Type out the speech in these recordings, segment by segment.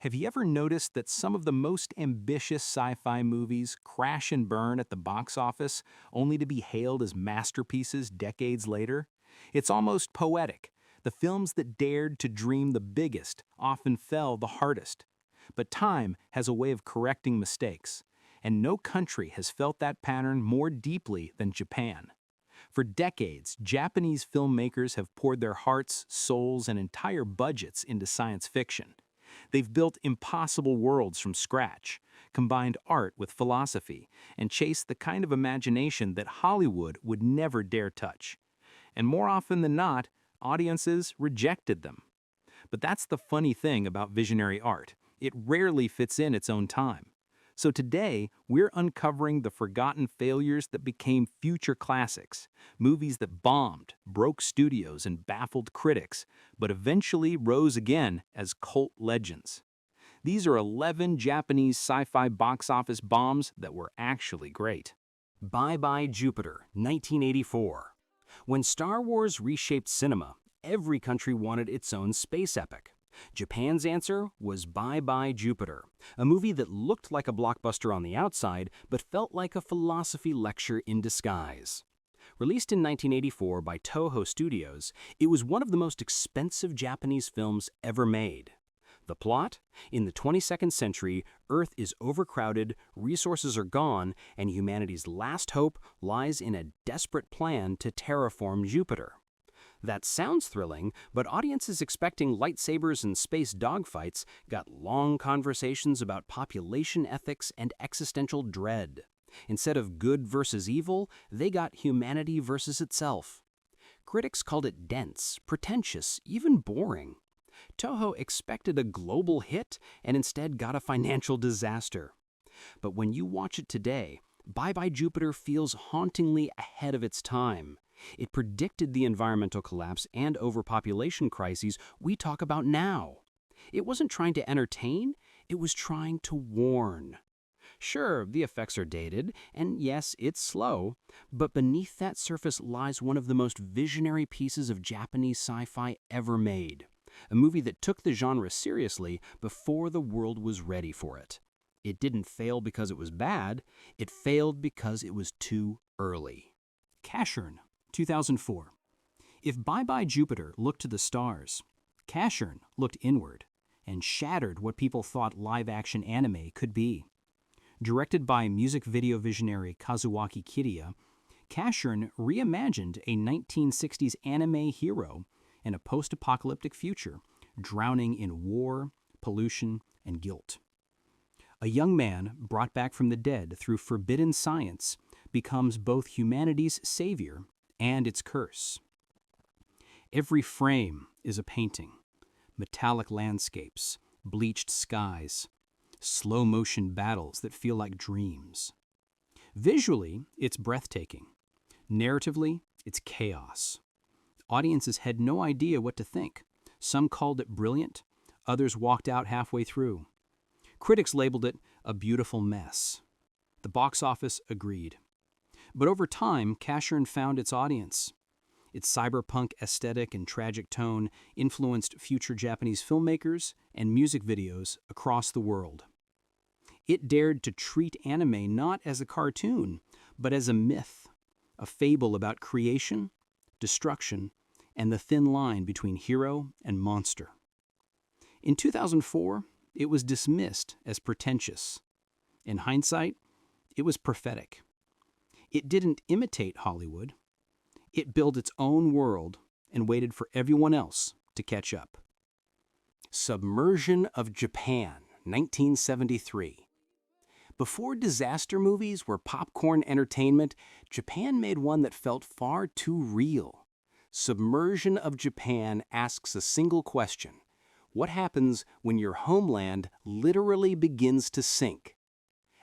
Have you ever noticed that some of the most ambitious sci-fi movies crash and burn at the box office, only to be hailed as masterpieces decades later? It's almost poetic. The films that dared to dream the biggest often fell the hardest. But time has a way of correcting mistakes, and no country has felt that pattern more deeply than Japan. For decades, Japanese filmmakers have poured their hearts, souls, and entire budgets into science fiction. They've built impossible worlds from scratch, combined art with philosophy, and chased the kind of imagination that Hollywood would never dare touch. And more often than not, audiences rejected them. But that's the funny thing about visionary art. It rarely fits in its own time. So today, we're uncovering the forgotten failures that became future classics, movies that bombed, broke studios, and baffled critics, but eventually rose again as cult legends. These are 11 Japanese sci-fi box office bombs that were actually great. Bye-Bye Jupiter, 1984. When Star Wars reshaped cinema, every country wanted its own space epic. Japan's answer was Bye-Bye Jupiter, a movie that looked like a blockbuster on the outside but felt like a philosophy lecture in disguise. Released in 1984 by Toho Studios, it was one of the most expensive Japanese films ever made. The plot? In the 22nd century, Earth is overcrowded, resources are gone, and humanity's last hope lies in a desperate plan to terraform Jupiter. That sounds thrilling, but audiences expecting lightsabers and space dogfights got long conversations about population ethics and existential dread. Instead of good versus evil, they got humanity versus itself. Critics called it dense, pretentious, even boring. Toho expected a global hit and instead got a financial disaster. But when you watch it today, Bye-Bye Jupiter feels hauntingly ahead of its time. It predicted the environmental collapse and overpopulation crises we talk about now. It wasn't trying to entertain, it was trying to warn. Sure, the effects are dated, and yes, it's slow, but beneath that surface lies one of the most visionary pieces of Japanese sci-fi ever made. A movie that took the genre seriously before the world was ready for it. It didn't fail because it was bad, it failed because it was too early. Casshern, 2004. If Bye-Bye Jupiter looked to the stars, Casshern looked inward and shattered what people thought live-action anime could be. Directed by music video visionary Kazuaki Kiriya, Casshern reimagined a 1960s anime hero in a post-apocalyptic future, drowning in war, pollution, and guilt. A young man brought back from the dead through forbidden science becomes both humanity's savior and its curse. Every frame is a painting, metallic landscapes, bleached skies, slow-motion battles that feel like dreams. Visually, it's breathtaking. Narratively, it's chaos. Audiences had no idea what to think. Some called it brilliant, others walked out halfway through. Critics labeled it a beautiful mess. The box office agreed. But over time, Casshern found its audience. Its cyberpunk aesthetic and tragic tone influenced future Japanese filmmakers and music videos across the world. It dared to treat anime not as a cartoon, but as a myth, a fable about creation, destruction, and the thin line between hero and monster. In 2004, it was dismissed as pretentious. In hindsight, it was prophetic. It didn't imitate Hollywood. It built its own world and waited for everyone else to catch up. Submersion of Japan, 1973. Before disaster movies were popcorn entertainment, Japan made one that felt far too real. Submersion of Japan asks a single question: what happens when your homeland literally begins to sink?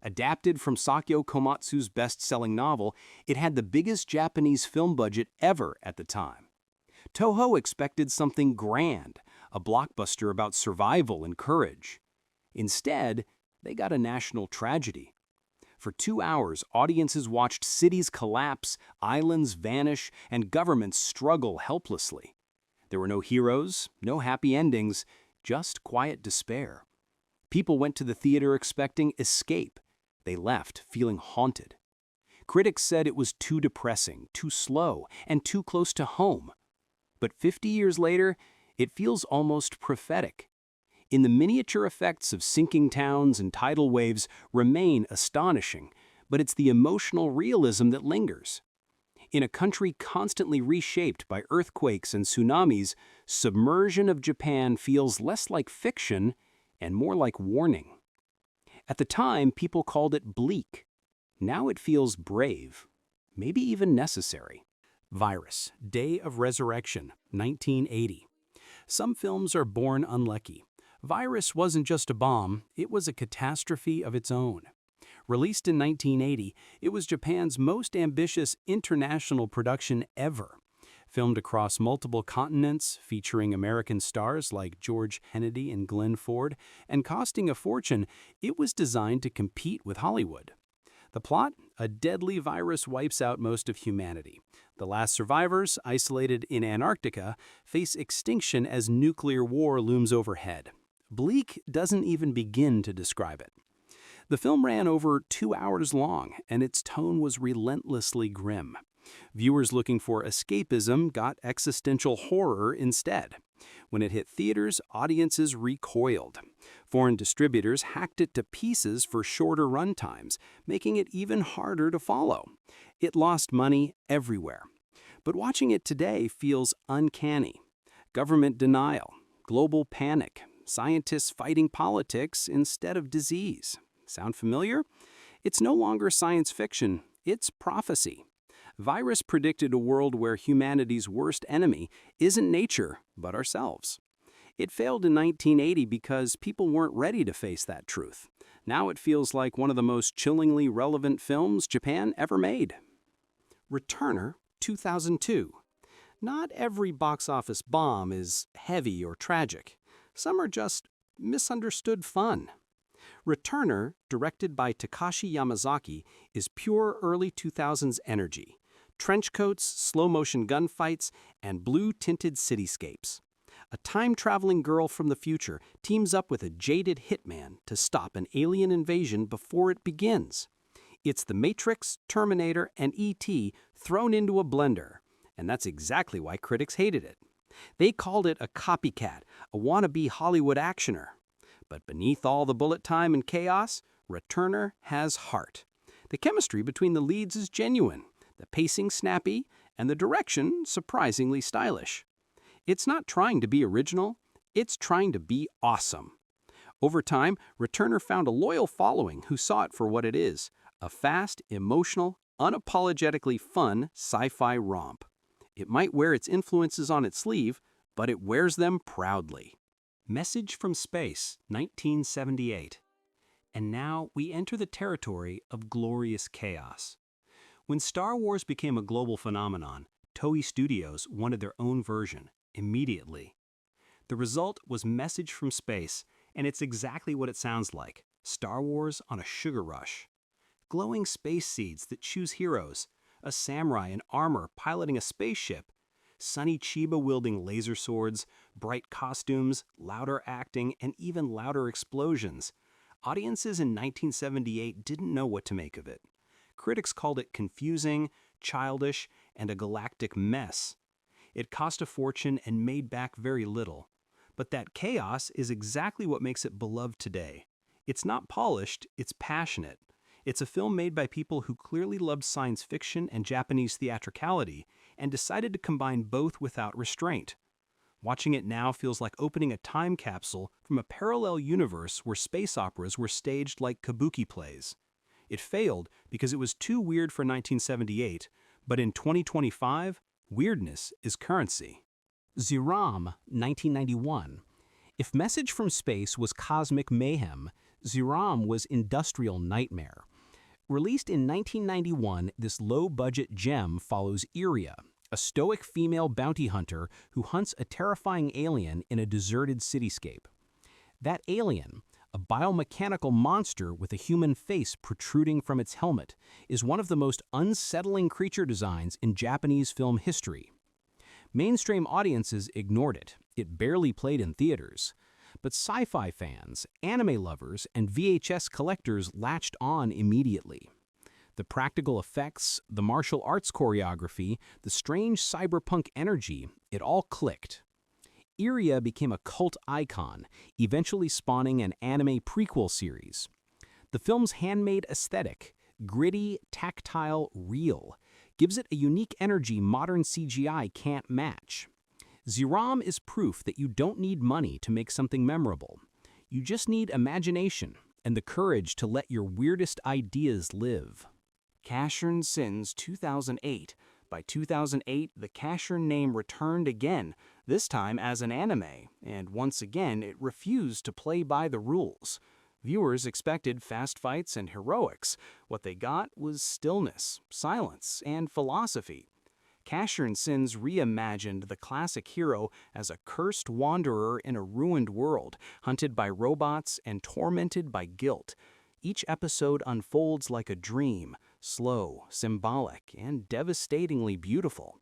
Adapted from Sakyo Komatsu's best-selling novel, it had the biggest Japanese film budget ever at the time. Toho expected something grand, a blockbuster about survival and courage. Instead, they got a national tragedy. For 2 hours, audiences watched cities collapse, islands vanish, and governments struggle helplessly. There were no heroes, no happy endings, just quiet despair. People went to the theater expecting escape. They left feeling haunted. Critics said it was too depressing, too slow, and too close to home. But 50 years later, it feels almost prophetic. In the miniature effects of sinking towns and tidal waves remain astonishing, but it's the emotional realism that lingers. In a country constantly reshaped by earthquakes and tsunamis, submersion of Japan feels less like fiction and more like warning. At the time, people called it bleak. Now it feels brave, maybe even necessary. Virus, Day of Resurrection, 1980. Some films are born unlucky. Virus wasn't just a bomb, it was a catastrophe of its own. Released in 1980, it was Japan's most ambitious international production ever. Filmed across multiple continents, featuring American stars like George Kennedy and Glenn Ford, and costing a fortune, it was designed to compete with Hollywood. The plot? A deadly virus wipes out most of humanity. The last survivors, isolated in Antarctica, face extinction as nuclear war looms overhead. Bleak doesn't even begin to describe it. The film ran over 2 hours long, and its tone was relentlessly grim. Viewers looking for escapism got existential horror instead. When it hit theaters, audiences recoiled. Foreign distributors hacked it to pieces for shorter runtimes, making it even harder to follow. It lost money everywhere. But watching it today feels uncanny. Government denial, global panic, scientists fighting politics instead of disease. Sound familiar? It's no longer science fiction, it's prophecy. Virus predicted a world where humanity's worst enemy isn't nature, but ourselves. It failed in 1980 because people weren't ready to face that truth. Now it feels like one of the most chillingly relevant films Japan ever made. Returner, 2002. Not every box office bomb is heavy or tragic. Some are just misunderstood fun. Returner, directed by Takashi Yamazaki, is pure early 2000s energy. Trench coats, slow-motion gunfights, and blue-tinted cityscapes. A time-traveling girl from the future teams up with a jaded hitman to stop an alien invasion before it begins. It's The Matrix, Terminator, and E.T. thrown into a blender, and that's exactly why critics hated it. They called it a copycat, a wannabe Hollywood actioner. But beneath all the bullet time and chaos, Returner has heart. The chemistry between the leads is genuine, the pacing snappy, and the direction surprisingly stylish. It's not trying to be original, it's trying to be awesome. Over time, Returner found a loyal following who saw it for what it is, a fast, emotional, unapologetically fun sci-fi romp. It might wear its influences on its sleeve, but it wears them proudly. Message from Space, 1978. And now we enter the territory of glorious chaos. When Star Wars became a global phenomenon, Toei Studios wanted their own version, immediately. The result was Message from Space, and it's exactly what it sounds like, Star Wars on a sugar rush. Glowing space seeds that choose heroes, a samurai in armor piloting a spaceship, Sonny Chiba wielding laser swords, bright costumes, louder acting, and even louder explosions. Audiences in 1978 didn't know what to make of it. Critics called it confusing, childish, and a galactic mess. It cost a fortune and made back very little. But that chaos is exactly what makes it beloved today. It's not polished, it's passionate. It's a film made by people who clearly loved science fiction and Japanese theatricality and decided to combine both without restraint. Watching it now feels like opening a time capsule from a parallel universe where space operas were staged like kabuki plays. It failed because it was too weird for 1978, but in 2025, weirdness is currency. Zeiram, 1991. If Message from Space was cosmic mayhem, Zeiram was industrial nightmare. Released in 1991, this low-budget gem follows Iria, a stoic female bounty hunter who hunts a terrifying alien in a deserted cityscape. That alien, a biomechanical monster with a human face protruding from its helmet, is one of the most unsettling creature designs in Japanese film history. Mainstream audiences ignored it. It barely played in theaters. But sci-fi fans, anime lovers, and VHS collectors latched on immediately. The practical effects, the martial arts choreography, the strange cyberpunk energy, it all clicked. Akira became a cult icon, eventually spawning an anime prequel series. The film's handmade aesthetic, gritty, tactile, real, gives it a unique energy modern CGI can't match. Zeiram is proof that you don't need money to make something memorable. You just need imagination and the courage to let your weirdest ideas live. Casshern Sins 2008. By 2008, the Casshern name returned again, this time as an anime, and once again it refused to play by the rules. Viewers expected fast fights and heroics. What they got was stillness, silence, and philosophy. Casshern Sins reimagined the classic hero as a cursed wanderer in a ruined world, hunted by robots and tormented by guilt. Each episode unfolds like a dream, slow, symbolic, and devastatingly beautiful.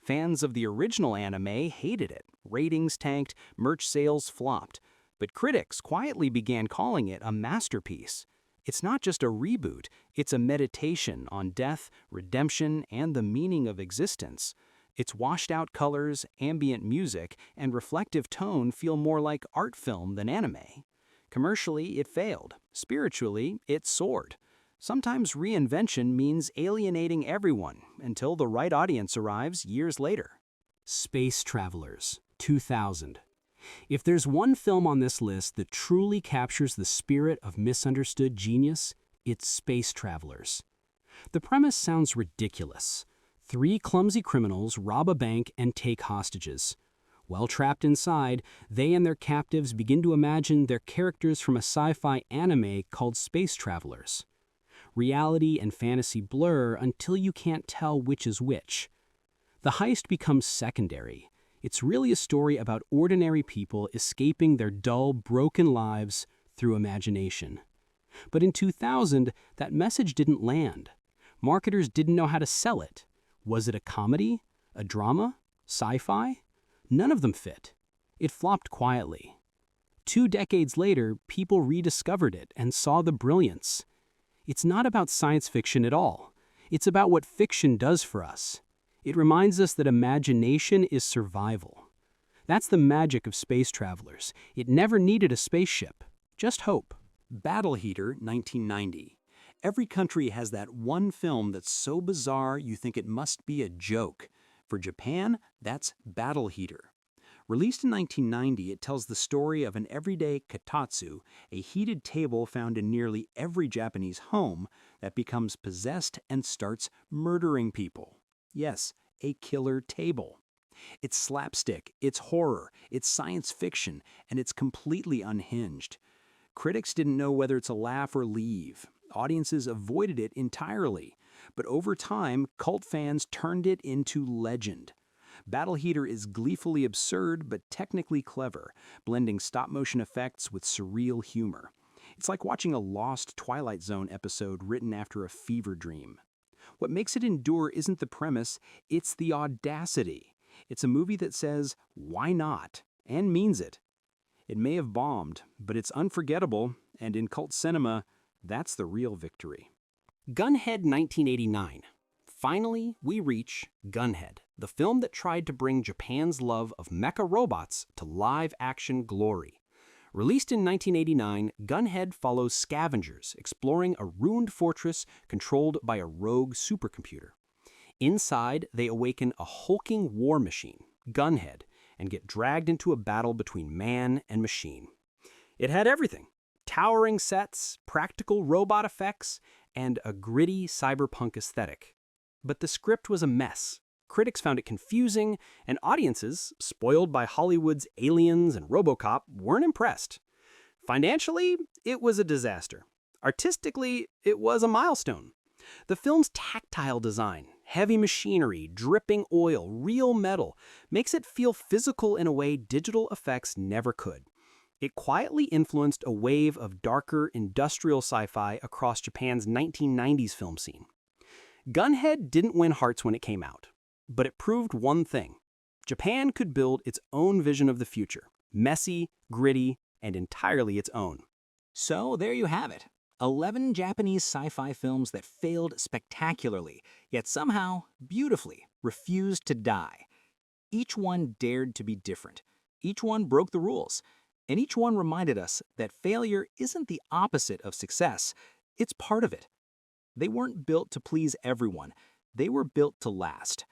Fans of the original anime hated it. Ratings tanked, merch sales flopped. But critics quietly began calling it a masterpiece. It's not just a reboot, it's a meditation on death, redemption, and the meaning of existence. Its washed-out colors, ambient music, and reflective tone feel more like art film than anime. Commercially, it failed. Spiritually, it soared. Sometimes reinvention means alienating everyone until the right audience arrives years later. Space Travelers, 2000. If there's one film on this list that truly captures the spirit of misunderstood genius, it's Space Travelers. The premise sounds ridiculous. 3 clumsy criminals rob a bank and take hostages. While trapped inside, they and their captives begin to imagine their characters from a sci-fi anime called Space Travelers. Reality and fantasy blur until you can't tell which is which. The heist becomes secondary. It's really a story about ordinary people escaping their dull, broken lives through imagination. But in 2000, that message didn't land. Marketers didn't know how to sell it. Was it a comedy? A drama? Sci-fi? None of them fit. It flopped quietly. 2 decades later, people rediscovered it and saw the brilliance. It's not about science fiction at all. It's about what fiction does for us. It reminds us that imagination is survival. That's the magic of Space Travelers. It never needed a spaceship, just hope. Battle Heater 1990. Every country has that one film that's so bizarre you think it must be a joke. For Japan, that's Battle Heater. Released in 1990, it tells the story of an everyday katatsu, a heated table found in nearly every Japanese home that becomes possessed and starts murdering people. Yes, a killer table. It's slapstick, it's horror, it's science fiction, and it's completely unhinged. Critics didn't know whether it's a laugh or leave. Audiences avoided it entirely. But over time, cult fans turned it into legend. Battle Heater is gleefully absurd but technically clever, blending stop-motion effects with surreal humor. It's like watching a lost Twilight Zone episode written after a fever dream. What makes it endure isn't the premise, it's the audacity. It's a movie that says, why not? And means it. It may have bombed, but it's unforgettable, and in cult cinema, that's the real victory. Gunhed 1989. Finally, we reach Gunhed, the film that tried to bring Japan's love of mecha robots to live-action glory. Released in 1989, Gunhed follows scavengers exploring a ruined fortress controlled by a rogue supercomputer. Inside, they awaken a hulking war machine, Gunhed, and get dragged into a battle between man and machine. It had everything: towering sets, practical robot effects, and a gritty cyberpunk aesthetic. But the script was a mess. Critics found it confusing, and audiences, spoiled by Hollywood's Aliens and RoboCop, weren't impressed. Financially, it was a disaster. Artistically, it was a milestone. The film's tactile design, heavy machinery, dripping oil, real metal, makes it feel physical in a way digital effects never could. It quietly influenced a wave of darker industrial sci-fi across Japan's 1990s film scene. Gunhed didn't win hearts when it came out. But it proved one thing: Japan could build its own vision of the future. Messy, gritty, and entirely its own. So there you have it. 11 Japanese sci-fi films that failed spectacularly, yet somehow, beautifully, refused to die. Each one dared to be different. Each one broke the rules. And each one reminded us that failure isn't the opposite of success, it's part of it. They weren't built to please everyone. They were built to last.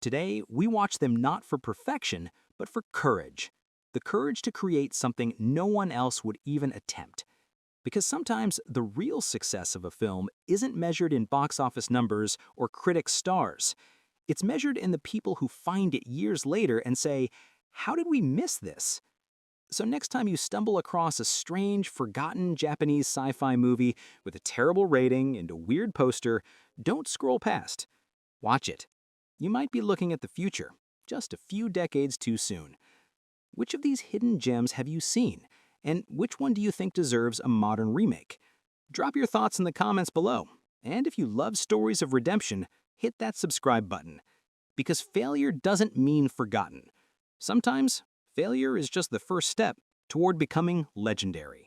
Today, we watch them not for perfection, but for courage. The courage to create something no one else would even attempt. Because sometimes the real success of a film isn't measured in box office numbers or critic stars. It's measured in the people who find it years later and say, "How did we miss this?" So next time you stumble across a strange, forgotten Japanese sci-fi movie with a terrible rating and a weird poster, don't scroll past. Watch it. You might be looking at the future, just a few decades too soon. Which of these hidden gems have you seen? And which one do you think deserves a modern remake? Drop your thoughts in the comments below. And if you love stories of redemption, hit that subscribe button. Because failure doesn't mean forgotten. Sometimes, failure is just the first step toward becoming legendary.